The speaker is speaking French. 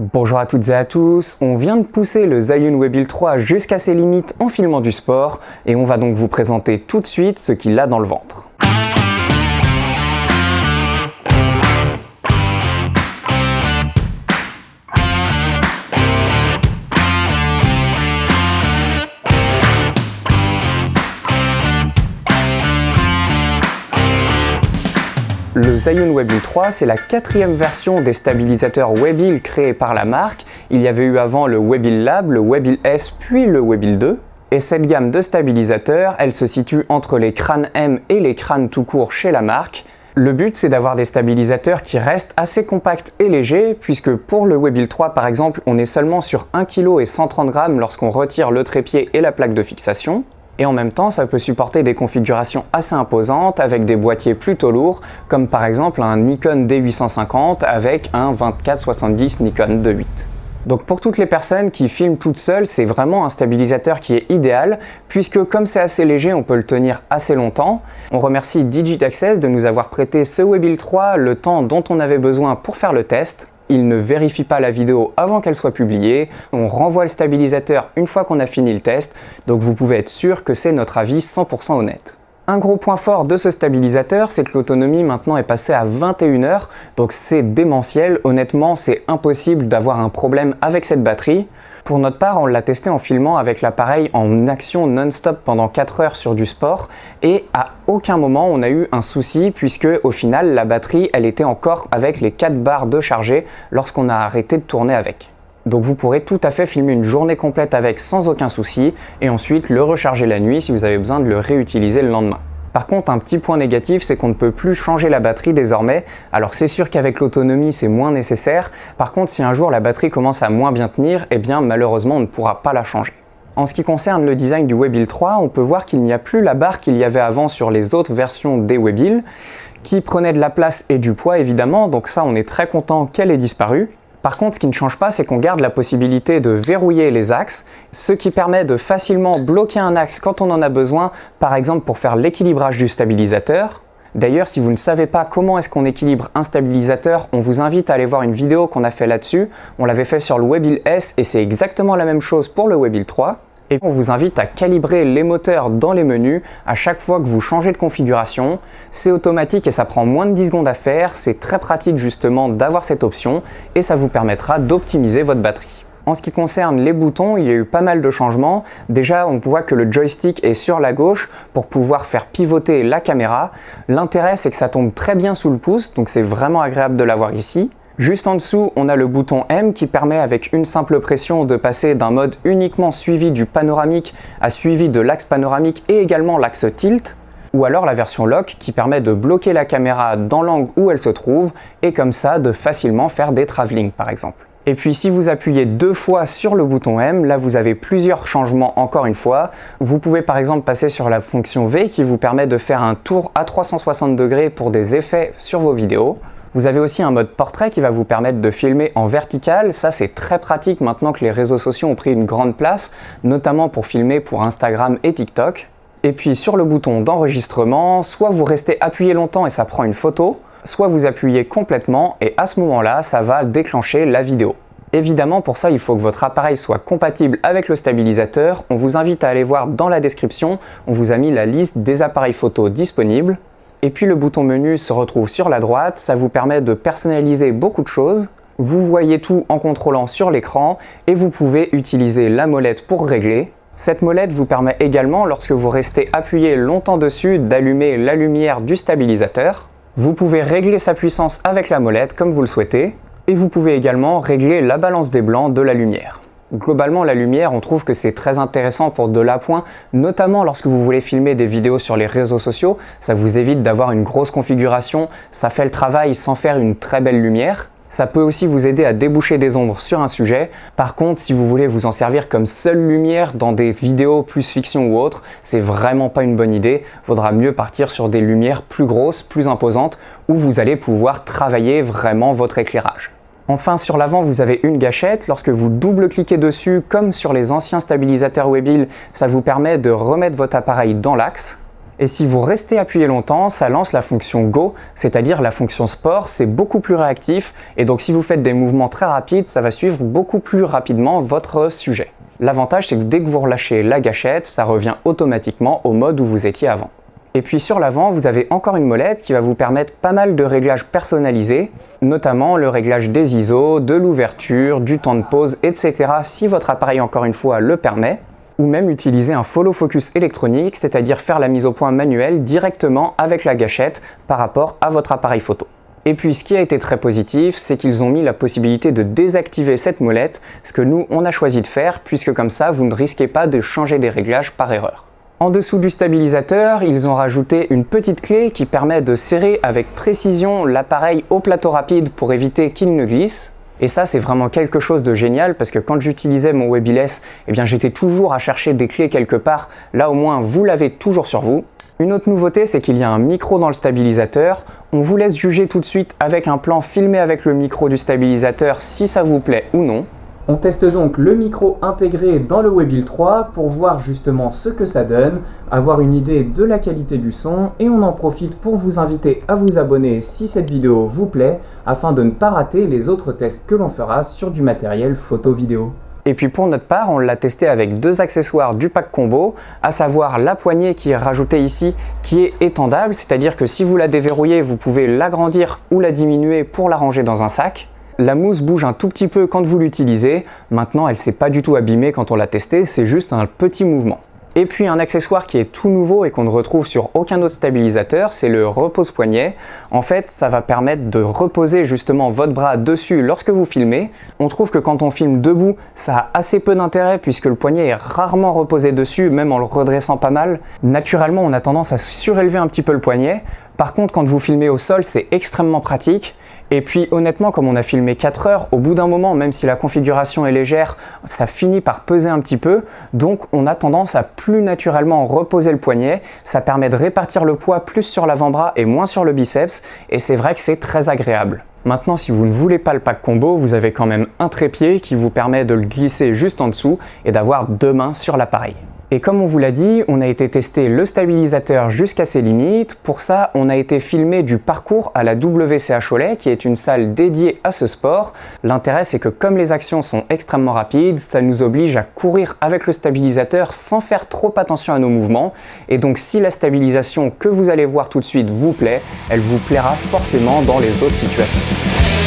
Bonjour à toutes et à tous, on vient de pousser le Zhiyun Webill 3 jusqu'à ses limites en filmant du sport et on va donc vous présenter tout de suite ce qu'il a dans le ventre. Le Zhiyun Webill 3, c'est la quatrième version des stabilisateurs Webill créés par la marque. Il y avait eu avant le Webill Lab, le Webill S, puis le Webill 2. Et cette gamme de stabilisateurs, elle se situe entre les crânes M et les crânes tout court chez la marque. Le but, c'est d'avoir des stabilisateurs qui restent assez compacts et légers, puisque pour le Webill 3 par exemple, on est seulement sur 1 kg et 130 g lorsqu'on retire le trépied et la plaque de fixation. Et en même temps, ça peut supporter des configurations assez imposantes avec des boîtiers plutôt lourds, comme par exemple un Nikon D850 avec un 24-70 Nikon 2.8. Donc pour toutes les personnes qui filment toutes seules, c'est vraiment un stabilisateur qui est idéal, puisque comme c'est assez léger, on peut le tenir assez longtemps. On remercie Digitaccess de nous avoir prêté ce Webill 3 le temps dont on avait besoin pour faire le test. Il ne vérifie pas la vidéo avant qu'elle soit publiée, on renvoie le stabilisateur une fois qu'on a fini le test, donc vous pouvez être sûr que c'est notre avis 100% honnête. Un gros point fort de ce stabilisateur, c'est que l'autonomie maintenant est passée à 21 heures, donc c'est démentiel, honnêtement c'est impossible d'avoir un problème avec cette batterie. Pour notre part, on l'a testé en filmant avec l'appareil en action non-stop pendant 4 heures sur du sport et à aucun moment on a eu un souci puisque au final la batterie elle était encore avec les 4 barres de chargée lorsqu'on a arrêté de tourner avec. Donc vous pourrez tout à fait filmer une journée complète avec sans aucun souci et ensuite le recharger la nuit si vous avez besoin de le réutiliser le lendemain. Par contre, un petit point négatif, c'est qu'on ne peut plus changer la batterie désormais. Alors c'est sûr qu'avec l'autonomie, c'est moins nécessaire. Par contre, si un jour la batterie commence à moins bien tenir, eh bien malheureusement, on ne pourra pas la changer. En ce qui concerne le design du Webill 3, on peut voir qu'il n'y a plus la barre qu'il y avait avant sur les autres versions des Webill, qui prenait de la place et du poids évidemment, donc ça on est très content qu'elle ait disparu. Par contre, ce qui ne change pas, c'est qu'on garde la possibilité de verrouiller les axes, ce qui permet de facilement bloquer un axe quand on en a besoin, par exemple pour faire l'équilibrage du stabilisateur. D'ailleurs, si vous ne savez pas comment est-ce qu'on équilibre un stabilisateur, on vous invite à aller voir une vidéo qu'on a fait là-dessus. On l'avait fait sur le Webill S et c'est exactement la même chose pour le Webill 3. Et on vous invite à calibrer les moteurs dans les menus à chaque fois que vous changez de configuration. C'est automatique et ça prend moins de 10 secondes à faire. C'est très pratique justement d'avoir cette option et ça vous permettra d'optimiser votre batterie. En ce qui concerne les boutons, il y a eu pas mal de changements. Déjà, on voit que le joystick est sur la gauche pour pouvoir faire pivoter la caméra. L'intérêt, c'est que ça tombe très bien sous le pouce, donc c'est vraiment agréable de l'avoir ici. Juste en dessous, on a le bouton M qui permet avec une simple pression de passer d'un mode uniquement suivi du panoramique à suivi de l'axe panoramique et également l'axe tilt. Ou alors la version lock qui permet de bloquer la caméra dans l'angle où elle se trouve et comme ça de facilement faire des travelling par exemple. Et puis si vous appuyez 2 fois sur le bouton M, là vous avez plusieurs changements encore une fois. Vous pouvez par exemple passer sur la fonction V qui vous permet de faire un tour à 360 degrés pour des effets sur vos vidéos. Vous avez aussi un mode portrait qui va vous permettre de filmer en vertical. Ça, c'est très pratique maintenant que les réseaux sociaux ont pris une grande place, notamment pour filmer pour Instagram et TikTok. Et puis sur le bouton d'enregistrement, soit vous restez appuyé longtemps et ça prend une photo, soit vous appuyez complètement et à ce moment-là, ça va déclencher la vidéo. Évidemment, pour ça, il faut que votre appareil soit compatible avec le stabilisateur. On vous invite à aller voir dans la description, on vous a mis la liste des appareils photo disponibles. Et puis le bouton menu se retrouve sur la droite, ça vous permet de personnaliser beaucoup de choses. Vous voyez tout en contrôlant sur l'écran et vous pouvez utiliser la molette pour régler. Cette molette vous permet également, lorsque vous restez appuyé longtemps dessus, d'allumer la lumière du stabilisateur. Vous pouvez régler sa puissance avec la molette comme vous le souhaitez. Et vous pouvez également régler la balance des blancs de la lumière. Globalement, la lumière, on trouve que c'est très intéressant pour de l'appoint, notamment lorsque vous voulez filmer des vidéos sur les réseaux sociaux. Ça vous évite d'avoir une grosse configuration, ça fait le travail sans faire une très belle lumière. Ça peut aussi vous aider à déboucher des ombres sur un sujet. Par contre, si vous voulez vous en servir comme seule lumière dans des vidéos plus fiction ou autre, c'est vraiment pas une bonne idée. Vaudra mieux partir sur des lumières plus grosses, plus imposantes, où vous allez pouvoir travailler vraiment votre éclairage. Enfin, sur l'avant, vous avez une gâchette. Lorsque vous double-cliquez dessus, comme sur les anciens stabilisateurs Webill, ça vous permet de remettre votre appareil dans l'axe. Et si vous restez appuyé longtemps, ça lance la fonction Go, c'est-à-dire la fonction sport, c'est beaucoup plus réactif et donc si vous faites des mouvements très rapides, ça va suivre beaucoup plus rapidement votre sujet. L'avantage c'est que dès que vous relâchez la gâchette, ça revient automatiquement au mode où vous étiez avant. Et puis sur l'avant, vous avez encore une molette qui va vous permettre pas mal de réglages personnalisés, notamment le réglage des ISO, de l'ouverture, du temps de pause, etc. si votre appareil encore une fois le permet. Ou même utiliser un follow focus électronique, c'est-à-dire faire la mise au point manuelle directement avec la gâchette par rapport à votre appareil photo. Et puis ce qui a été très positif, c'est qu'ils ont mis la possibilité de désactiver cette molette, ce que nous on a choisi de faire, puisque comme ça vous ne risquez pas de changer des réglages par erreur. En dessous du stabilisateur, ils ont rajouté une petite clé qui permet de serrer avec précision l'appareil au plateau rapide pour éviter qu'il ne glisse. Et ça, c'est vraiment quelque chose de génial parce que quand j'utilisais mon Webill S, eh bien, j'étais toujours à chercher des clés quelque part. Là, au moins, vous l'avez toujours sur vous. Une autre nouveauté, c'est qu'il y a un micro dans le stabilisateur. On vous laisse juger tout de suite avec un plan filmé avec le micro du stabilisateur si ça vous plaît ou non. On teste donc le micro intégré dans le Webill 3 pour voir justement ce que ça donne, avoir une idée de la qualité du son et on en profite pour vous inviter à vous abonner si cette vidéo vous plaît afin de ne pas rater les autres tests que l'on fera sur du matériel photo-vidéo. Et puis pour notre part, on l'a testé avec deux accessoires du pack combo, à savoir la poignée qui est rajoutée ici, qui est étendable, c'est-à-dire que si vous la déverrouillez, vous pouvez l'agrandir ou la diminuer pour la ranger dans un sac. La mousse bouge un tout petit peu quand vous l'utilisez, maintenant elle s'est pas du tout abîmée quand on l'a testé, c'est juste un petit mouvement. Et puis un accessoire qui est tout nouveau et qu'on ne retrouve sur aucun autre stabilisateur, c'est le repose-poignet. En fait, ça va permettre de reposer justement votre bras dessus lorsque vous filmez. On trouve que quand on filme debout, ça a assez peu d'intérêt puisque le poignet est rarement reposé dessus, même en le redressant pas mal. Naturellement, on a tendance à surélever un petit peu le poignet. Par contre, quand vous filmez au sol, c'est extrêmement pratique. Et puis honnêtement, comme on a filmé 4 heures, au bout d'un moment, même si la configuration est légère, ça finit par peser un petit peu. Donc on a tendance à plus naturellement reposer le poignet. Ça permet de répartir le poids plus sur l'avant-bras et moins sur le biceps. Et c'est vrai que c'est très agréable. Maintenant, si vous ne voulez pas le pack combo, vous avez quand même un trépied qui vous permet de le glisser juste en dessous et d'avoir deux mains sur l'appareil. Et comme on vous l'a dit, on a été tester le stabilisateur jusqu'à ses limites. Pour ça, on a été filmé du parcours à la WC Cholet, qui est une salle dédiée à ce sport. L'intérêt, c'est que comme les actions sont extrêmement rapides, ça nous oblige à courir avec le stabilisateur sans faire trop attention à nos mouvements. Et donc, si la stabilisation que vous allez voir tout de suite vous plaît, elle vous plaira forcément dans les autres situations.